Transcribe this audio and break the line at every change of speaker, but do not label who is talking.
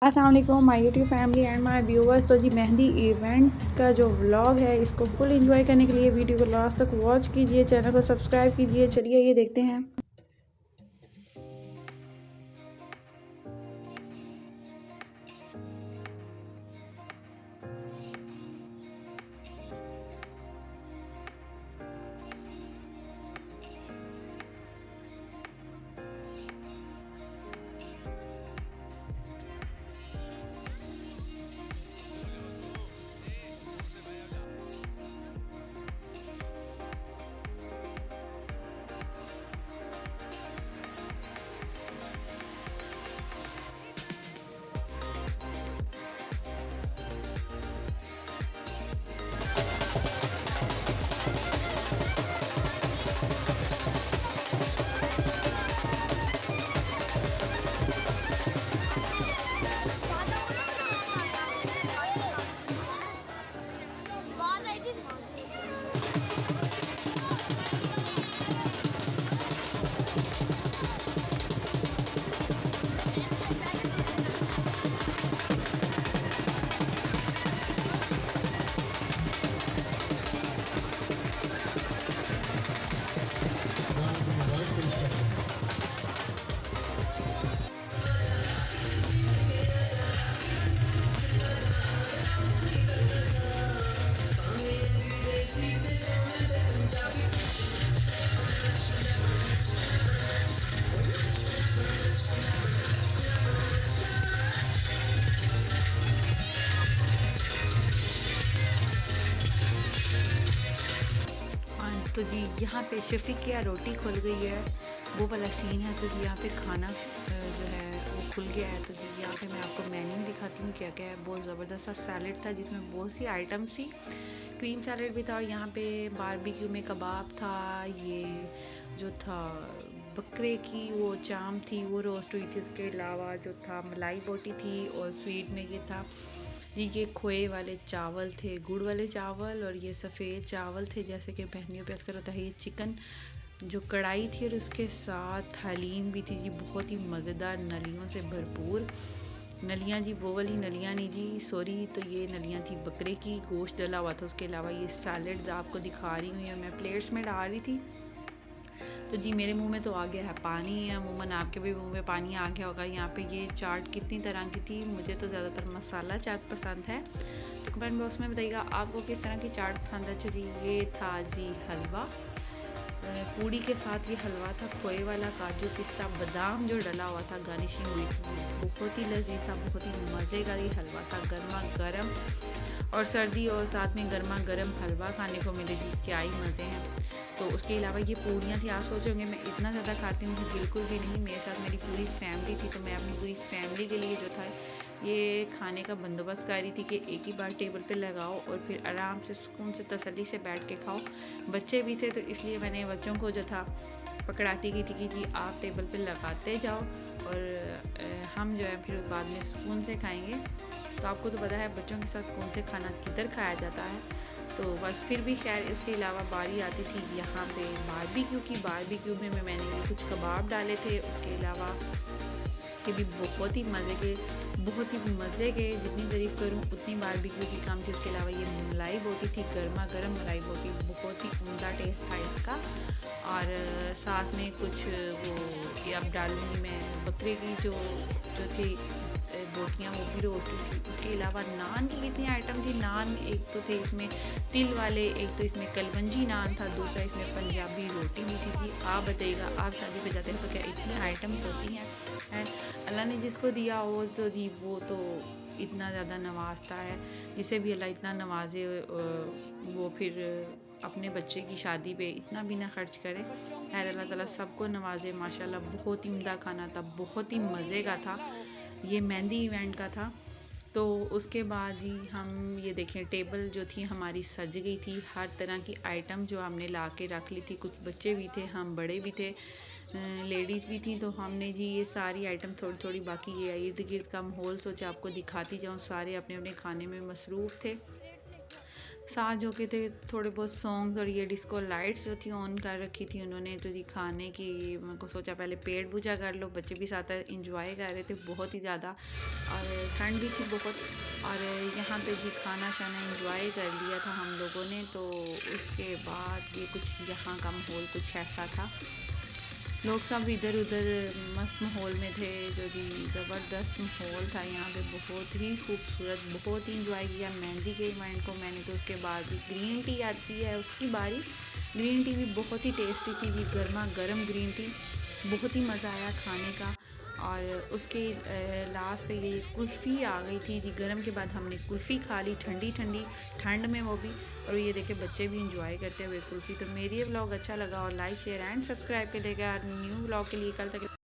अस्सलाम वालेकुम my YouTube family and my viewers. तो जी मेहंदी इवेंट का जो व्लॉग है इसको फुल एंजॉय करने के लिए वीडियो को लास्ट तक वॉच कीजिए, चैनल को सब्सक्राइब कीजिए। चलिए ये देखते हैं।
तो जी यहाँ पे शफ़ीक़िया रोटी खुल गई है, वो वाला सीन है। तो जी यहाँ पे खाना जो है वो खुल गया है। तो जी यहाँ पे मैं आपको मेन्यू दिखाती हूँ क्या क्या है। बहुत ज़बरदस्त सा सैलेड था जिसमें बहुत सी आइटम्स थी। क्रीम सैलेड भी था और यहाँ पे बारबेक्यू में कबाब था। ये जो था बकरे की वो चाम थी, वो रोस्ट हुई थी। उसके अलावा जो था मलाई बोटी थी और स्वीट में ये था ये खोए वाले चावल थे, गुड़ वाले चावल, और ये सफ़ेद चावल थे जैसे कि बहनियों पे अक्सर होता है। ये चिकन जो कढ़ाई थी और उसके साथ हलीम भी थी जी, बहुत ही मज़ेदार नलियों से भरपूर। नलियाँ जी वो वाली नलियाँ नहीं जी, सॉरी, तो ये नलियाँ थी बकरे की, गोश्त डला हुआ था। उसके अलावा ये सैलेड्स आपको दिखा रही हूँ या मैं प्लेट्स में डाल रही थी। तो जी मेरे मुंह में तो आ गया है पानी, अमूमन आपके भी मुंह में पानी आ गया होगा। यहाँ पे ये चाट कितनी तरह की थी। मुझे तो ज़्यादातर मसाला चाट पसंद है, तो कमेंट बॉक्स में बताइएगा आपको किस तरह की चाट पसंद है। अच्छा जी ये था जी हलवा, पूड़ी के साथ ये हलवा था खोए वाला, काजू पिस्ता बादाम जो डला हुआ था, गार्निशिंग हुई थी। बहुत ही लजीज था, बहुत ही मज़े का ये हलवा था, गर्मा गर्म। और सर्दी और साथ में गर्मा गर्म हलवा खाने को मिले जी, क्या ही मज़े हैं। तो उसके अलावा ये पूड़ियाँ थी। आप सोचोगे मैं इतना ज़्यादा खाती हूँ, बिल्कुल भी नहीं। मेरे साथ मेरी पूरी फैमिली थी, तो मैं अपनी पूरी फैमिली के लिए जो था ये खाने का बंदोबस्त कर रही थी कि एक ही बार टेबल पे लगाओ और फिर आराम से सुकून से तसल्ली से बैठ के खाओ। बच्चे भी थे तो इसलिए मैंने बच्चों को जो था पकड़ाती की थी कि जी आप टेबल पे लगाते जाओ और हम जो है फिर बाद में सुकून से खाएंगे। तो आपको तो पता है बच्चों के साथ सुकून से खाना किधर खाया जाता है। तो बस फिर भी खैर इसके अलावा बारी आती थी यहाँ पे बारबेक्यू की। बारबेक्यू में मैंने ये कुछ कबाब डाले थे। उसके अलावा ये भी बहुत ही मज़े के, बहुत ही मज़े के, जितनी तारीफ़ करूँ उतनी बारबेक्यू की कम थी। उसके अलावा ये मलाई बोटी थी, गर्मा गर्म मलाई बोटी, बहुत ही उम्दा टेस्ट था इसका। और साथ में कुछ वो ये अब डालूँगी मैं बकरे की जो जो थी बोटियाँ, वो भी रोस्ट हुई थी। उसके अलावा नान की कितनी आइटम थी। नान एक तो थे इसमें तिल वाले, एक तो इसमें कलवंजी नान था, दूसरा इसमें पंजाबी रोटी भी थी। आप बताइएगा, आप शादी पे जाते हैं तो क्या इतनी आइटम्स होती हैं। अल्लाह ने जिसको दिया हो तो जी वो तो इतना ज़्यादा नवाजता है। जिसे भी अल्लाह इतना नवाजे वो फिर अपने बच्चे की शादी पे इतना भी ना खर्च करे। खैर अल्लाह ताला सबको नवाजे। माशाल्लाह बहुत ही उम्दा खाना था, बहुत ही मज़े का था। ये मेहंदी इवेंट का था। तो उसके बाद ही हम ये देखें टेबल जो थी हमारी सज गई थी। हर तरह की आइटम जो हमने ला के रख ली थी। कुछ बच्चे भी थे, हम बड़े भी थे, लेडीज़ भी थी। तो हमने जी ये सारी आइटम थोड़ी थोड़ी, बाकी ये इर्द गिर्द का माहौल सोचा आपको दिखाती जाऊँ। सारे अपने अपने खाने में मसरूफ़ थे। साथ जो के थे थोड़े बहुत सॉन्ग्स और ये डिस्को लाइट्स जो थी ऑन कर रखी थी उन्होंने। तो जी खाने की मेरे को सोचा पहले पेट पूजा कर लो, बच्चे भी साथ इंजॉय कर रहे थे बहुत ही ज़्यादा, और ठंड भी थी बहुत। और यहाँ पे जी खाना शाना इंजॉय कर लिया था हम लोगों ने। तो उसके बाद ये कुछ यहाँ का माहौल कुछ ऐसा था, लोग सब इधर उधर मस्त माहौल में थे। जो जी ज़बरदस्त माहौल था यहाँ पे, बहुत ही खूबसूरत, बहुत ही इंजॉय किया मेहंदी के इवेंट को मैंने। तो उसके बाद ग्रीन टी आती है उसकी बारी, ग्रीन टी भी बहुत ही टेस्टी थी जी, गर्मा गर्म ग्रीन टी, बहुत ही मज़ा आया खाने का। और उसके लास्ट पे ये कुल्फ़ी आ गई थी जी, गरम के बाद हमने कुल्फ़ी खा ली ठंडी ठंडी, ठंड में वो भी। और ये देखे बच्चे भी इंजॉय करते हुए कुल्फ़ी। तो मेरी ये व्लॉग अच्छा लगा और लाइक शेयर एंड सब्सक्राइब करिएगा न्यू व्लॉग के लिए। कल तक